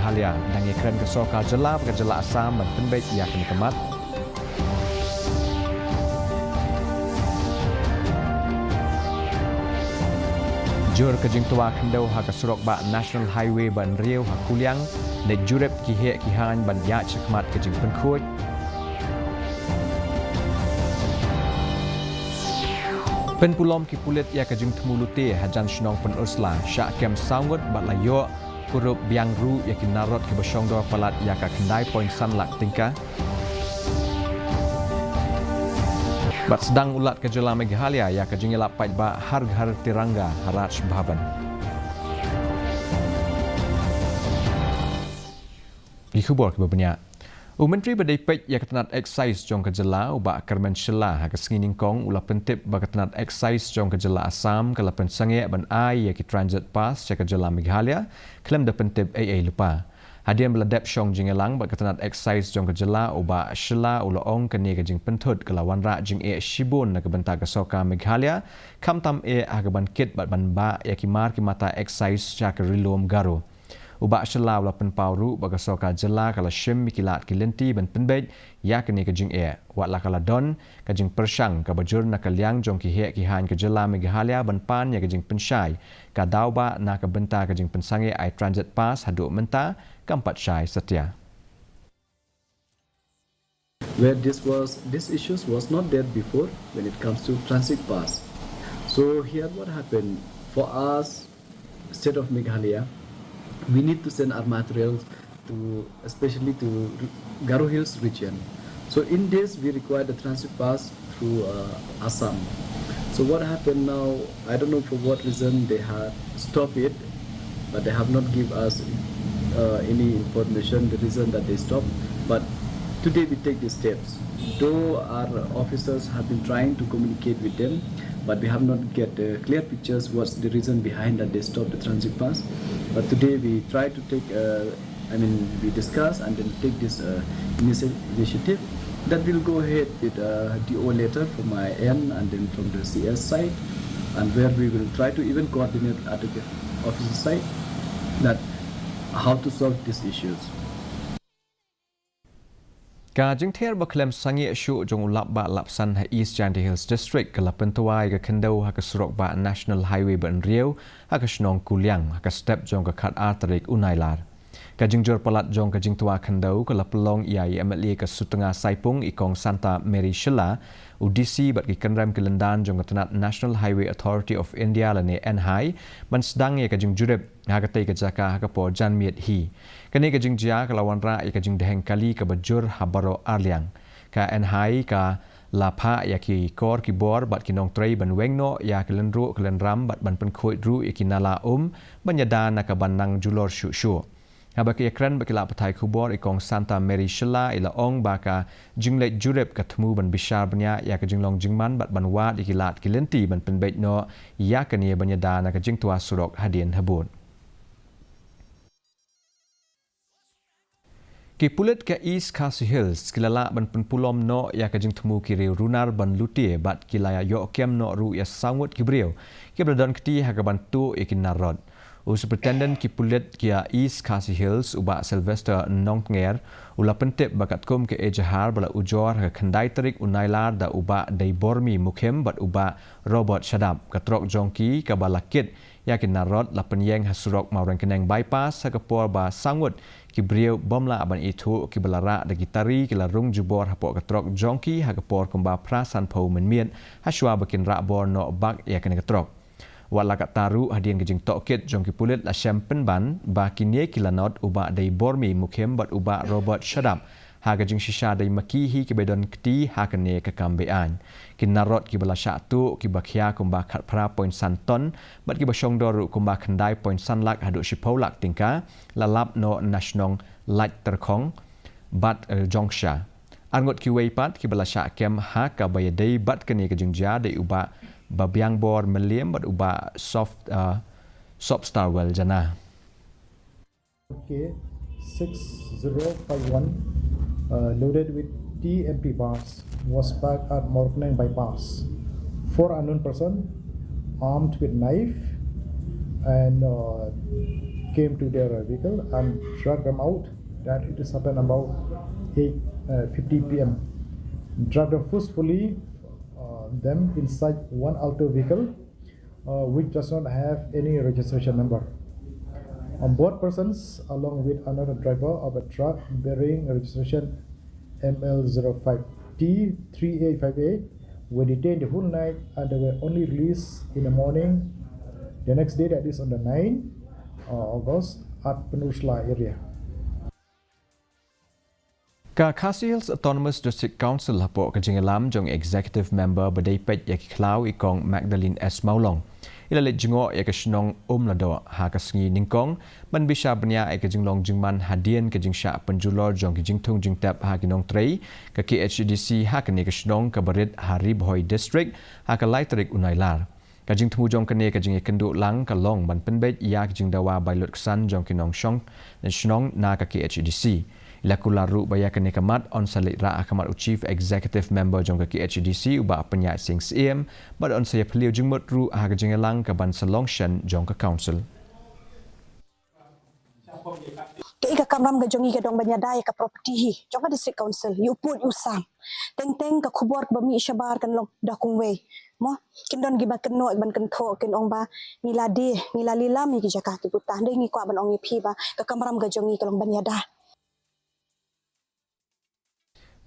Meghalaya dan ikran kesoka jela berjela asam dan penbek ia kini kemat. Jur kejing tua kendau hak surok ba National Highway ban Riau hak kuliang ne jurep kihek kihan ban ya cekmat kejing penkuit. Penpulom ki pulit ia kejing temulute hajan shnong pen ursla syak kem sangut bat layo kurup biang ru ia kinarot ke besyong dor palat ia ka kendai poin sanlak tingkah. Bat sedang ulat ke jela Meghalaya ia kejing elap pait ba Har Ghar Tiranga haraj bhavan. Di khubor ke bebanyak. Menteri Badai Pek ia ketenat excise jong kejela ubak kermen syela hak sengining kong ulah pentip ba ketenat excise jong kejela Assam kala pensangek ban ai ia ki transit pass cek kejela Meghalaya klem da pentip AA lupa. Hadian beladap syong jingelang ba ketenat excise jong kejela ubak syela ula ong kene kejing pentut kelawan ra jing e shibun na kebenta kesoka Meghalaya kam tam e agaban kit bat ban ba ia ki mar ki mata excise cak rilom garo. Ubak syela ula penpauru bagasoka jela kala shim mikilat kilenti ban penbej ya kini kejing e wat la kala don kejing persyang ka bajur na kaliang jong ki hek ki han ke jela Meghalaya ban pan ya kejing pensyai ka dauba na ka benta kejing pensange ai transit pass haduk menta kampat syai setia. Where this issues was not there before when it comes to transit pass. So here what happened for us, state of Meghalaya, we need to send our materials to, especially to Garo Hills region. So in this we require the transit pass through Assam. So what happened now, I don't know for what reason they have stopped it, but they have not give us any information, the reason that they stopped. But today we take the steps. Though our officers have been trying to communicate with them, but we have not get clear pictures what's the reason behind that they stopped the transit pass. But today we try to take, we discuss and then take this initiative that will go ahead with DO letter from my end and then from the CS side, and where we will try to even coordinate at the officer side that how to solve these issues. Ka jingther baklem sangi shu jong ulap ba lapsan ha East Chandy Hills District kala pentuai ka kendau ha ka surok ba National Highway ban Riau ha ka snong kuliang ha ka step jong ka khat arterik unailar. Ka jingjor palat jong ka jingtua kendau kala pelong iai MLA ka sutengah saipung ikong Santa Mary Shela UDC bat ki kenram kelendan jong ka tenat National Highway Authority of India lane NHI ban sedang ye ka jingjurep ha ka tei ka jaka ha ka po jan miet hi. Kini ka jingjia kalawan ra ka jing deheng kali ka bajur habaro arliang. Ka NHI ka lapa ya ki kor ki bor bat ki nong trei ban wengno ya kelenru kelenram bat ban penkhoi ru ikinala banyada na ka banang julor shu. Habaki ekran bakila patai kubor ikong Santa Mary Shela ila ong baka jinglet jurep katemu ban bishar banya ya ka jinglong jingman bat ban wat ikilat kilenti ban penbeit no ya kani banyada na ka jingtua surok hadien habun. Ki pulit ke East Khasi Hills kilala ban penpulom no ya ka jing temu ki runar ban lutie bat kilaya yo kem no ru ya sangut ki breu ki bladon kti ha ka bantu ikin narod. Superintendent ki pulit kia East Khasi Hills uba Sylvester Nongnger ula pentip bakat kum ke ejahar bala ujor ka khandai terik unailar da uba dai bormi mukhem bat uba robot shadap katrok jongki ka balakit yakin narod la penyeng hasurok maurang keneng bypass ha kapor ba sangut ki brieu bomla aban itu ki balara da gitari ki larung jubor hapok katrok jongki ha kapor kumba prasan pau menmien haswa bakin ra bor no bak yakin katrok. Wala kat taru hadian kejing tokit jongki pulit la champen ban ba kinie kilanot uba dai bormi mukhem bat uba robot shadap ha kejing shisha dai makihi ki bedon kti ha kene ka kambean kin narot ki bala syatu ki bakhia kumba khat pra point santon bat ki basong doru kumba khandai point sanlak hadu shipolak tingka lalap no national light terkhong bat jongsha angot ki weipat ki bala sya kem ha ka bayadai bat kene kejing ja dai uba babiang bor meliem bat uba soft star well jana. Okay, 6051 loaded with TMP bars was parked at Morkneng bypass. 4 unknown person armed with knife and came to their vehicle and dragged them out. That it has happened about 8:50 p.m. Dragged them forcefully them inside one Alto vehicle, which does not have any registration number. Both persons, along with another driver of a truck bearing registration ML05T385A, were detained the whole night and they were only released in the morning the next day, that is on the 9th August, at Penursula area. Ka Khasi Hills Autonomous District Council hapok ka jingalam jong executive member badai pet ya kiklau ikong Magdalene S. Maulong. Ila let jingo ya ka shnong lado ha ka sngi ningkong man bisha banya ya ka jinglong jingman hadien ka jingsha penjulor jong ki jingtung jingtap ha kinong trei ka KHDC ha ka ne ka shnong ka barit Hari Bhoi District ha ka laitrik unailar. Ka jing tmu jong ka ne ka jing kendu lang ka long ban penbet ya ka jing dawa bailot ksan jong kinong shong dan shnong na ka KHDC. Lakularu baya kene kamat on salik ra akamat chief executive member jong ke HDC uba penyak sing CM bad on saya peliu jengmut ru ha jengelang ke ban salongshan jong ke council ke ika kamram ga jongi ga dong banyadai ka property hi jong ka district council you put you sam teng ka khubor ba mi shabar kan long da kungwe mo kin don giba kan no ban kan tho kin ong ba milali mi ki jaka ki putah dei ngi kwa ban ong phi ba ka kamram ga jongi ka long banyada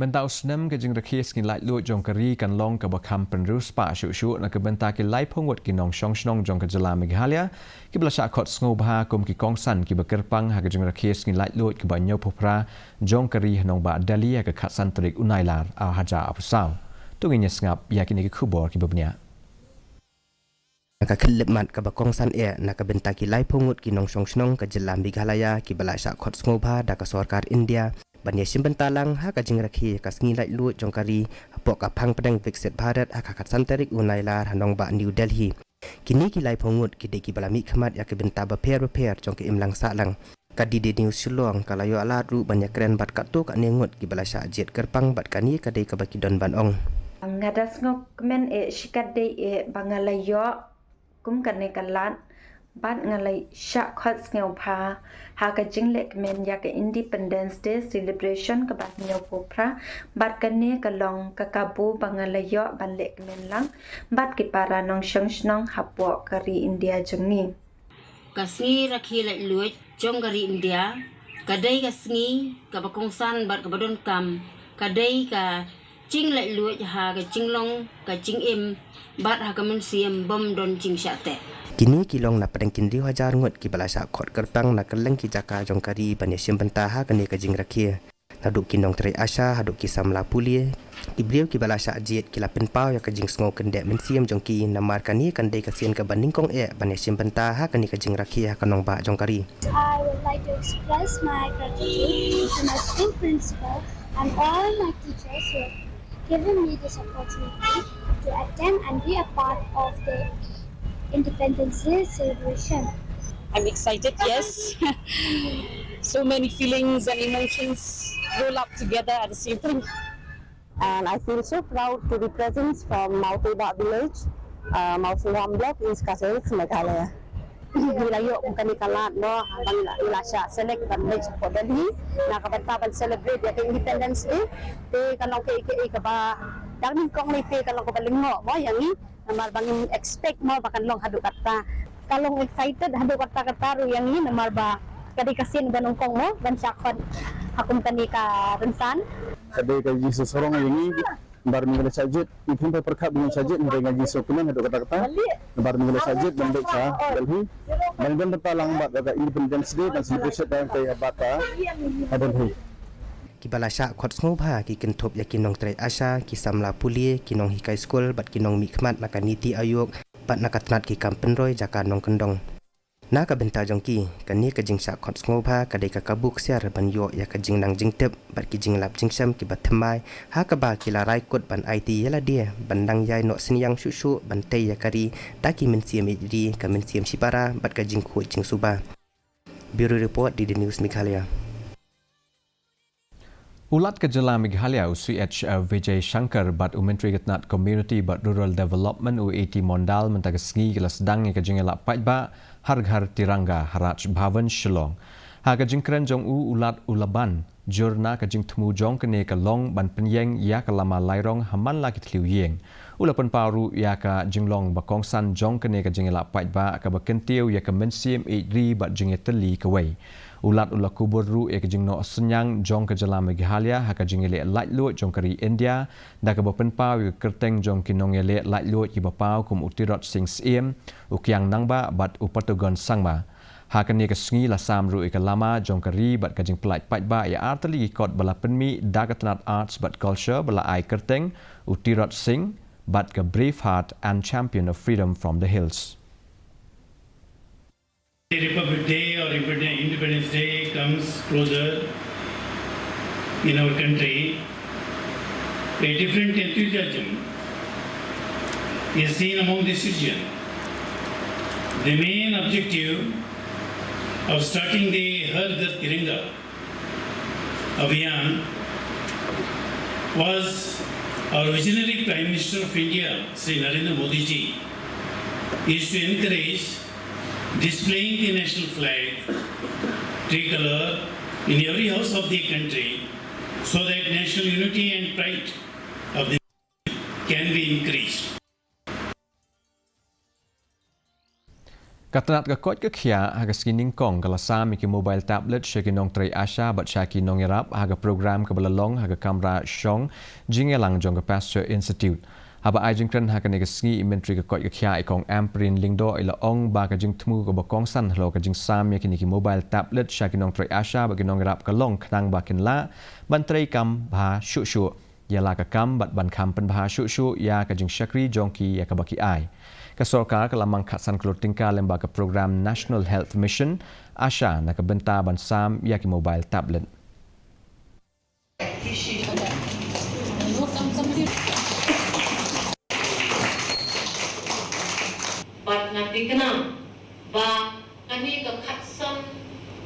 Bentau senam ke jeng rakis kin lai lu jong kari kan long ke bakam penrus pa syu na ke benta ke lai phongwat ki nong shong jong ke jala Meghalaya ki bla sha khot sngo bha kum ki kongsan ki bakerpang ha ke jeng rakis kin lai lu ki banyo phopra jong kari nong ba dali ke khatsan trik unailar a haja apsau tunginya ngap ya kini ki khubor ki babnya ka khilip mat ka bakong san na ka benta ki lai phongut ki nong shong ka jala Meghalaya ki bala sha khot sngo bha da ka sarkar India Banya simbentalang ha ka jing rakhi ka sngi lai lu jongkari pok ka phang pedang Viksit Bharat ha ka khatsan tarik unailar hanong ba New Delhi kini ki lai phongut ki de ki balami khmat ya ke benta ba pher jong ke imlang sa lang ka di de news sulong ka layo alat ru banyak keren bat ka tu ka nengut ki bala sha jet kerpang bat kani ka de ka baki don ban ong ngadas ngok men shikat de bangalayo kum kan ne kalat bat ngalai sha khot ngeu pha ha ka jinglek men ya ka Independence Day celebration ka bat ngeu phra bat kan ne ka long ka kabu bangalayo ban lek men lang bat ki para nong shang hapo kari India jengni kasngi rakhi lai luit jong kari India kadai kasngi ka bakongsan bat ka badon kam kadai ka ching lai luit ha ka jinglong ka jing im bat ha ka men siem bom don jing shate Kini kilong na padang kindi hajar ngut ki balasa khot kerpang na keleng ki jaka jongkari banya simbenta ha kene ka jing rakhi naduk kinong trai asha haduk ki samla pulie ki beliau ki balasa jet ki lapin pau ya ka jing sngo kendek men siam jongki namar kani kandai ka sien ka banding kong banya simbenta ha kene ka jing rakhi ha kanong ba jongkari I would like to express my gratitude to my school principal and all my teachers who have given me this opportunity to attend and be a part of the Independence Day celebration. I'm excited, yes. So many feelings and emotions roll up together at the same time. And I feel so proud to be present from Mount Eba village, Mount Suram block in Khasi, Meghalaya. Nilayo kung kami kalat no habang ila siya select ban next for Delhi nakapagpapan celebrate ya Independence Day te kanong ke ba daming kong ni te kanong ko balingo mo yangi namar bangin expect mo bakan long hadu kata kalong excited hadu kata ru yangi namar ba kadi kasin ganong kong mo ban syakon hakum tani ka rensan kadi ka Jesus sorong yangi bar minggu sajid ipun perkap dengan sajid dengan Jesus kunan hadu kata bar minggu sajid bandek sa Delhi dan bertalang bat ada Independence Day dan celebration dan kay abata Delhi Kibala sya khot sngo bha ki kentop ya kinong trai asha ki samla pulie kinong hikai school bat kinong mikmat naka niti ayuk bat naka tnat ki kampen roy jaka nong kendong na ka benta jongki kani ka jing sya khot sngo bha ka dei ka kabuk siar ban yo ya ka jing nang jing tep bat ki jing lap jing sam ki bat thamai ha ka ba ki la rai kot ban IT yala dia bandang yai no sinyang shushu ban tei ya kari taki men siam di ka men siam sipara bat ka jing khu jing suba Bureau report di The News Meghalaya Ulat Kejala Meghalaya UCH Vijay Shankar bat Menteri Ketnat Community bat Rural Development UAT Mondal mentagasngi kelas sedang yang kejengela Paitba Har Ghar Tiranga Haraj Bhavan Shillong. Ha kejengkren jong ulat ulaban jurna kejeng temu jong kene kalong ban penyeng ya kelama lairong haman lagi tliu yeng. Ulapan paru ya ka jenglong bakongsan jong kene kejengela Paitba ka bakentiu ya ka mensim 8 bat jengeteli kawai. Ulat ulat kubur ru e kejeng no senyang jong ke jalan Meghalaya ha kejeng ele light luat jong kari India da ke bapen pau ke kerteng jong kinong ele light luat ki bapau kum utirot sing siem ukyang nangba bat upatogon sangma ha kene ke sngi la sam ru e ke lama jong kari bat kejeng pelait Paitba ya artali kot bala penmi da ke tenat arts bat culture bala ai kerteng utirot sing bat ke brave heart and champion of freedom from the hills. Republic Day or Independence Day comes closer in our country, a different enthusiasm is seen among the citizens. The main objective of starting the Har Ghar Tiranga Abhiyan was our visionary Prime Minister of India, Sri Narendra Modi ji, is to encourage displaying the national flag, tricolor, in every house of the country so that national unity and pride of the can be increased. Katanat kakot kakya haga skining kong kalasam iki mobile tablet shakinong tray asha bat shakinong yarap haga program kabalalong haga kamera shong jingelang jong Pasteur Institute. Haba ai jingkren ha kan negasngi menteri ka koi ka khia ikong amprin lingdo ila ong ba ka jing tmu ka bakong san hlo ka jing sam ya kini ki mobile tablet sha kinong trai asha ba kinong rap ka long khnang ba kin la ban trai kam ba shu shu ya la ka kam bat ban kam pen ba shu shu ya ka jing shakri jongki ya ka baki ai ka sarkar ka lamang khatsan klotingka lemba ka program National Health Mission asha na ka benta ban sam ya ki mobile tablet. Bat nanti kena ba kami ke khatsan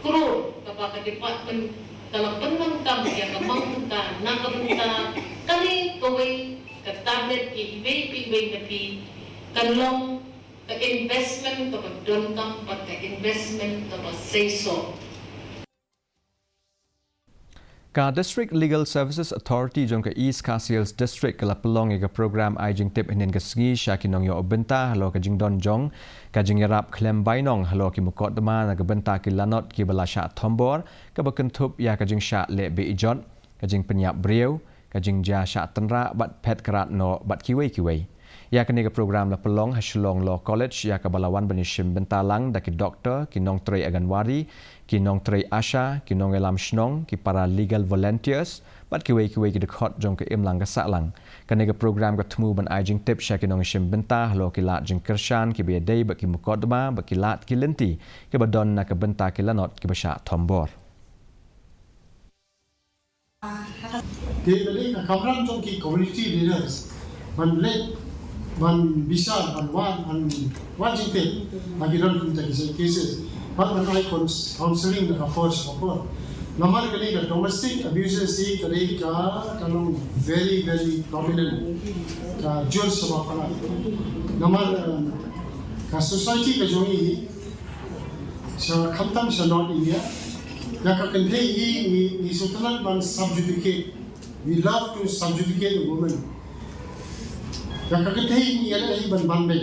kru kepada departmen dalam penentang yang kemangkan nak kemungkinan kami kawai ke tablet PB tapi kanlong ke investment ke dontang pada investment ke seiso. Ka District Legal Services Authority jong ka East Khasi Hills District kala pelong ka program ai jing tip hinin ka sngi sha kinong yo benta halo ka jing don jong ka jing yarap klem bainong halo ki mukot dama na ka benta ki lanot ki bala sha thombor ka bakentup ya ka jing sha le be ijot ka jing penyap brieu ka jing ja sha tenra bat pet karat no bat kiwei ya ka ni ka program la pelong hashlong law college ya ka balawan banishim bentalang da ki doctor ki nong trei aganwari ki nong trei asha ki nong elam shnong ki para legal volunteers bat kiwei ki dekhot jong ke imlang ka salang kan ka program ka tmu ban ai jing tip sha ki nong shim benta hlo ki lat jing kershan ki be dei ba ki mukodma ba ki lat ki lenti ki badon na ka benta ki lanot ki basha thombor ke beli ka kamran jong ki community leaders ban let ban bisa ban wan jing tip bagi ron kun tak cases but when I counseling the first support normal kali ka domestic abuse si kali ka kanong very prominent ka jur sama kala normal ka society ka jongi sa khamtam sa not India ya ka kante i sutanan ban subjugate we love to subjugate the woman ya ka kante i ala i ban banbe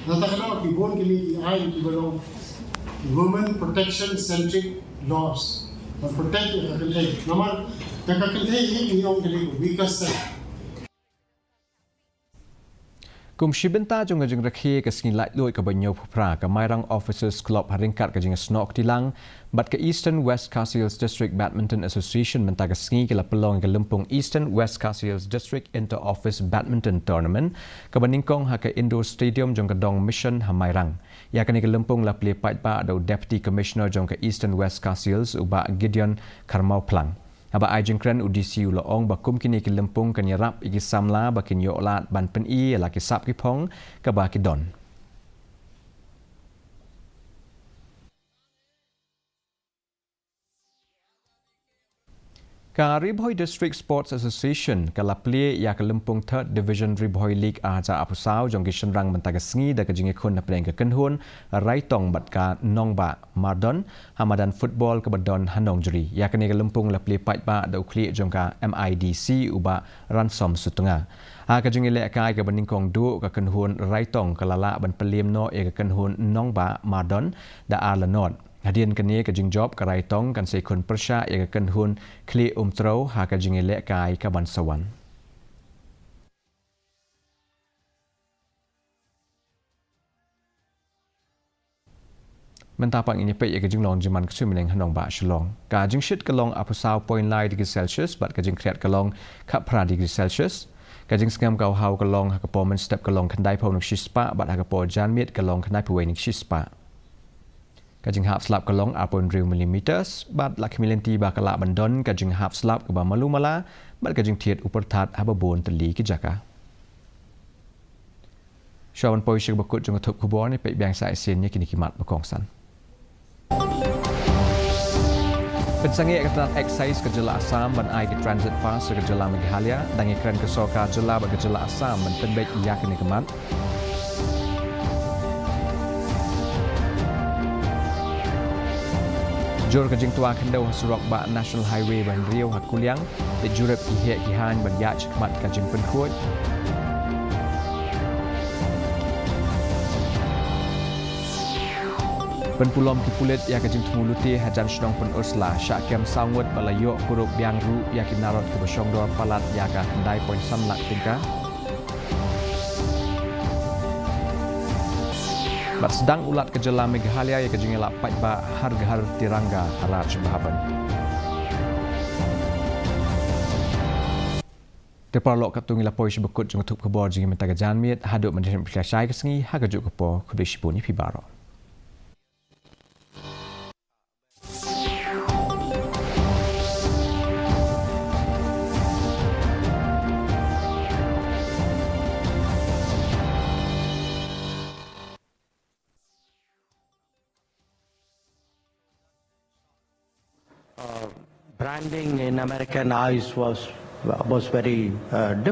Natakana ki bon ke liye ai ki balo women protection centric laws or protect the country. Namar the country hi yong ke liye weakest. Kum shibenta jong jing rakhe ka skin light loi ka banyo phra ka mairang officers club haringkat ka jing snok tilang bat ka Eastern West Khasi Hills District Badminton Association menta ka skin ka pelong ka lempung Eastern West Khasi Hills District Inter Office Badminton Tournament ka baningkong ha ka indoor stadium jong ka dong mission ha mairang ya ka ni ka lempung la play Paitba do deputy commissioner jong ka Eastern West Khasi Hills uba Gideon Karmau Plang Aba ajeng kren udisi uloong bakum kini ki lempung kan yarap iki samla bakin yo lat ban pen i laki sap ki pong ka ba ki don. Ka Riboy District Sports Association kala play ya ke Lempung Third Division Riboy League aja apusau jong gishan rang mentaga sengi da kejingi kun na pedeng ke kenhun raitong bat ka nongba mardon hamadan football ke badon hanong juri ya ke Lempung la play pat ba da ukli jong ka MIDC uba ransom sutunga ha kejingi le kai ke beningkong du ke kenhun raitong kalala ban pelim no e ke kenhun nongba mardon da alanot Hadian kini ke jing job ke raitong kan sekun persya ya ke kenhun kli umtro ha ke jing elek kai ke bansawan. Mentapang ini pe ya ke jing long jiman kesu meneng hanong ba shalong. Ka jing shit ke long apusau point lai degree Celsius bat ke jing kreat ke long kap pra degree Celsius. Ka jing skam kau hau ke long ha ke pomen step ke long kendai pau nuk shispa bat ha ke po janmit ke long kendai puwe nik shispa. Kajing hap slap kelong apun riu milimeters, bat lak milenti ba kalak bandon kajing hap slap ke ba malu mala, bat kajing tiet upertat hababon teli ke jaka. Syawan poi syek bakut jong tup kubor ni pek biang sa isinnya kini kimat berkongsan. Pensangi ketan excise ke Jela Assam ban ai ke transit pass ke Jela Meghalaya, dan ikran ke soka Jela ba ke Jela Assam ban tenbek iya kini kemat. Jor kajing tua kendau hasurok ba National Highway ban Riau Hakuliang di jurep ihek kihan ban yak mat kajing penkuat. Penpulom kipulit ya kajing tumuluti hajan shnong pen usla syakem sangwat balayok kurup biang ru yakin narot ke besyong dor palat yaka kendai poin samlak tingka. Bat sedang ulat ke Jela Meghalaya ya kejing elak pat ba Har Ghar Tiranga haraj bahaban. Deparlok katung ila poish bekut jung tup kebor jing mentaga janmit haduk mendirim pilasai kesengi hagajuk kepo kubishipuni pibaro. Branding in American eyes was very different.